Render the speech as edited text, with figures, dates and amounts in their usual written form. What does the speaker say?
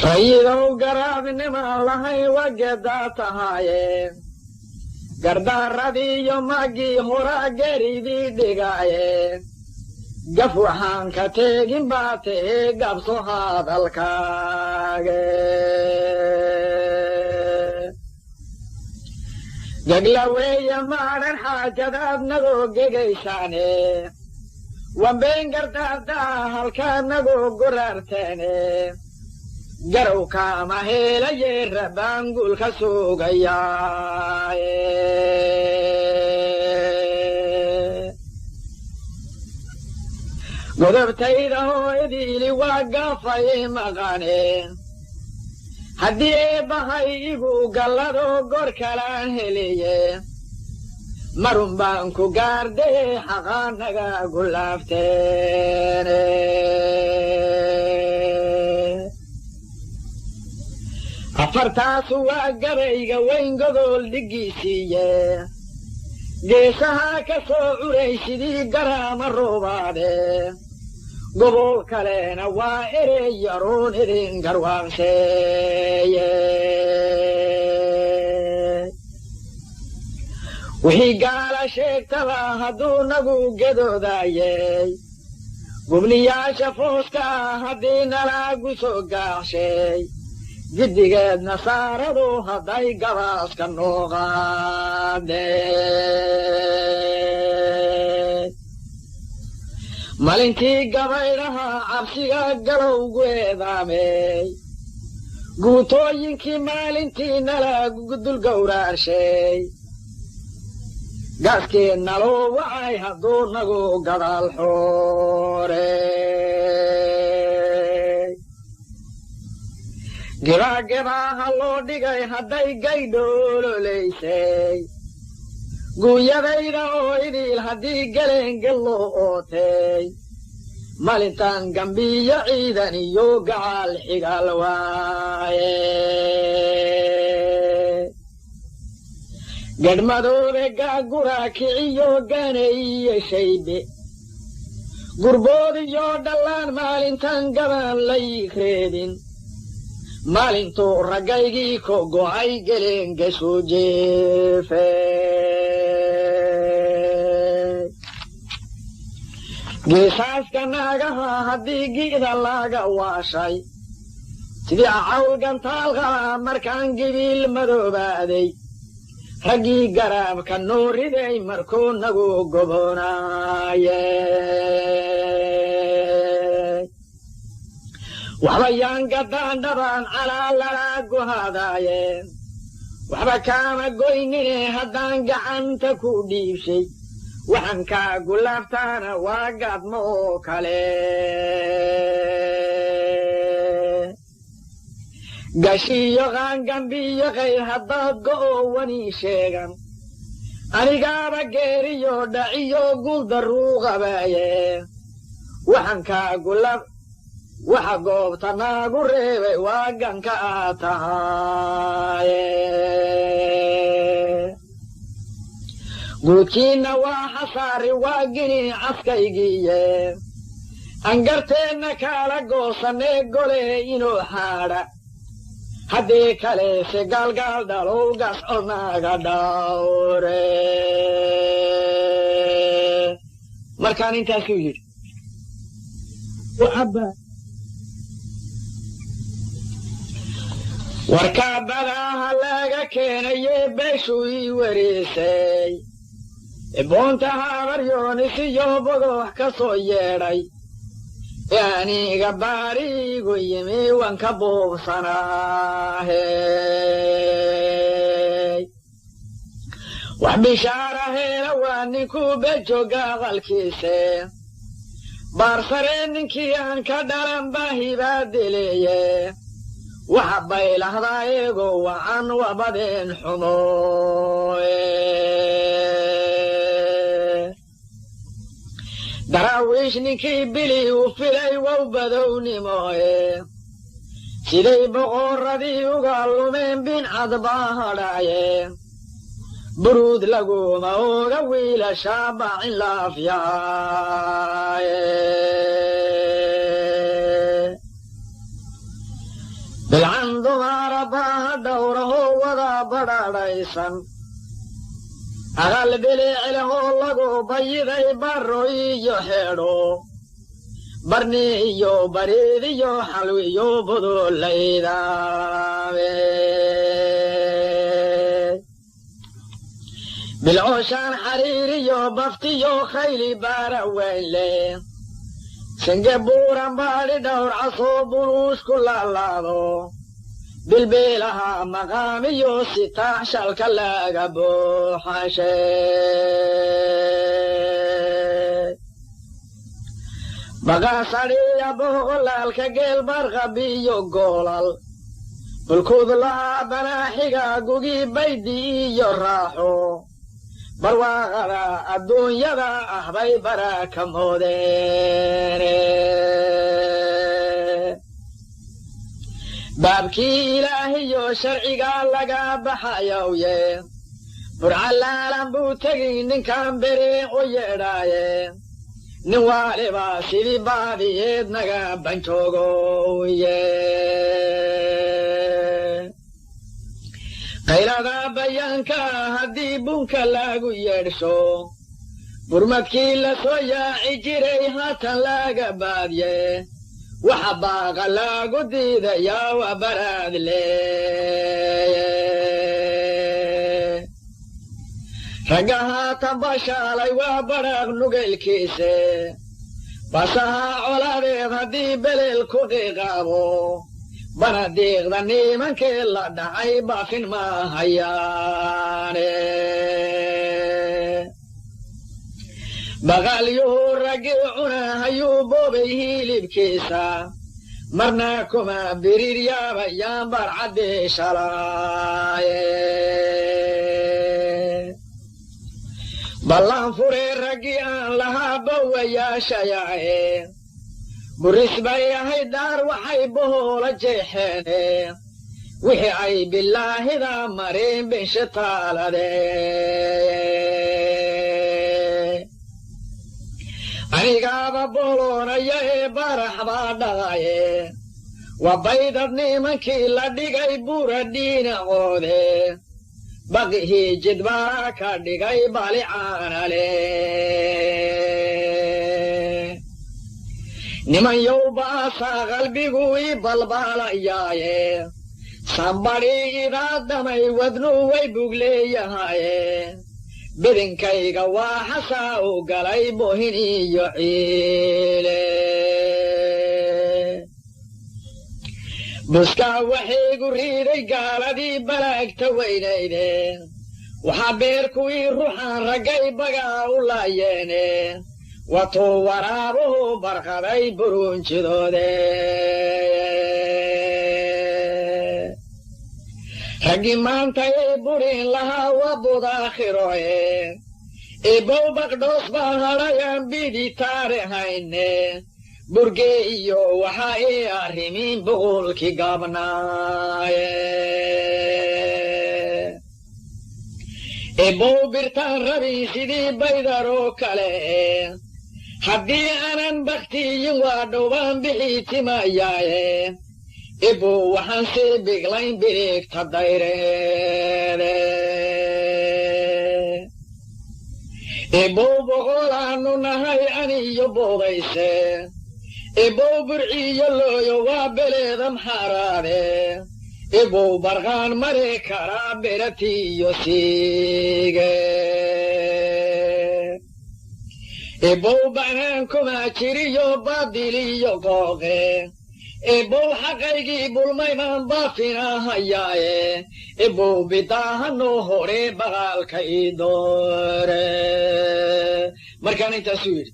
rayidow garaadnima lahay wagedaatahaaye gardaaradiiyo maggii hora geridii dhigaaye gaf waxaan ka teegin baa tahee gabso hadalkaage gaglaweeye maadhan xaajadaad nagoo gegaysaane wambeen gardaardaa halkaa nagoo goraarteene garowkaama heelaye rabaanguulka sugayaaye godobtayda hooyadiili waa gaafay maqane haddii eebbahay igu galladoo gor kalaan heliye marun baan ku gaardee xaqaanaga gulaafteene afartaasu waa gabayga weyn gogol dhiggiisiiye geesaha ka soo curay sidii garaama roobaade gobol kalena waa erey yaroon idin garwaanseeye wixii gaala sheegtaba hadduu nagu gedoodayey gubniyaasha fooska haddii nalaagu soo gaaxshay giddigeed nasaaradu hadday gabaaska noo qaadeen malintii gabaydhaha cabsiga galowgu eedaamey guutooyinkii maalintii nalaagu dul gowraarshay gaaskii naloo wacay hadduu nagu gadaal xoorey gibaagebaaha loo dhigay hadday gaydhoololaysay guuyadayda oo idil haddii geleengel loo ootay malintan gambiyo ciidan iyo gacaal xigaal waaye gadhmadoobe gaagura kiciyo gaanayiyo shaybe gurboodiyo dhallaan maalintan gaban lay reebin maalintuu raggaygii ko go'ay geleenga soo jeefey geesaaska naagaha haddii gi'da laga waashay sidii cawl gantaalqaba markaan gibiil madoobaaday raggii garaabka noo riday markuu nagu gobonaaye waxba yaan gadaandhabaan calaa lalaagu haadaayeen waxba kaama goynine haddaan gacanta ku dhiibshay waxaan kaagu laabtaana waa gaadmo oo kale gashiiyo qaangambiyo qayr haddaad go'oo wanii sheegan anigaaba geeriyo dhaciyo guuldarruu qabaaye waxaan kaagu waxa goobta naagu reebay waa ganka aad tahaaye guudkiinna waa xasaari waa gini caskaygiiye angarteenna kaala goosanee gole inuu xaadha haddii kaleese gaalgaal dhalow gasco naaga dhawre markaan intaasuu yidhi warkaa badaaha laga keenaye beeshuu ii wareesay boonta habaryoonis bogox ka soo yeedhay ee aniga baariigu yimi wan ka buubsanaahe wax bishaaraheena waa ninkuu bejoga aqalkiise baarsaree ninkii aan ka dhalan baahibaa dileeye waxa baylahdaa eego wacan wabadeen xumooye daraawiish ninkii bili u filay wow badownimooye siday boqorradii uga lumeen bincad baa hadhaaye buruud laguma ooga wiilashaa baacin laafyaaye badhaysan aqal biliclehoo lagu bayiday barro iyo xeedho barni iyo bariid iyo xalwi iyo budulaydabe bilcooshaan xariir iyo baftiyo khayli baara weynle sange buuran baadhi dhowr casoo buluus ku laalaado bilbilaha maqaamiyo sitaax shalka laga buuxashe baqaasadhiya boqolaalka geel barqabiyo goolal bulkud lahaa banaaxiga gugii baydi iyo raaxo barwaaqada adduunyada ah bay baraka moodeene baabkii ilaahiyo sharciga laga baxayawye burcalaalan buu tegi ninkan bere u yeedhaaye nin waaliba sidii baadiyeed naga banjoogoye qaylada bayaanka haddii bunka lagu yeedhsho burmadkii la soo yaaci jiray haatan laga baadye waxa baaqa lagu diidayaa waa baraad leeye ragga haatan bashaalay waa badhaaq nugaylkiise basaha colaadeed haddii belel ku qiiqaabo bana diiqda nimankii la dhacay baafin ma hayaane baqaalyuhu raggii cuna hayuu boobay hilibkiisa marna kuma biriir yaabayaan barcaddii shalaaye ballan furee raggii aan lahaa bawayaashayae buris bay ahayd dhaar waxay bohoola jeexeene wixii ay bilaahida mareen benshitaalade anigaaba booloonaya ee barax baa dhaqaye waa baydad nimankii la dhigay buura dhiinacoode baqihii jidbaa ka dhigay balicaanale niman yow baasaa qalbigu ii balbaalayaaye sambadhii idaadamay wadnu way bugleeyahaye bidinkayga waa xasaa u galay bohin iyo ciile buskaa waxaygu riiday gaaladii balaagta weynayde waxaa beerkuwii ruuxaan raggay bagaa u laayeene watuu waraabuhu barqaday burunjidoode raggii maanta ay burin lahaa waa budaakhirooye ibow baqdhoos baa hadhayaan bidi taarihayne burgee iyo waxaa ii arrimiin boqolkii gaabnaaye ibow birtaan rabin sidii baydaroo kale haddii aanan bakhtiyin waa dhowbaan bixii timayaaye ibow waxaan sii biglayn biligta dayreede ibow boqolaannu nahay aniyo boodayse ibow burciyo looyo waa beleeda maxaaraade ibow barqaan mari karaa beratiyo siige ibow banaankuma jiriyo baadiliyo qooqe ibow xaqaygii bulmaymaan baafinahayaaye ibow bidaahanoo hore baqaalka ii doore markaan intaasuu yidhi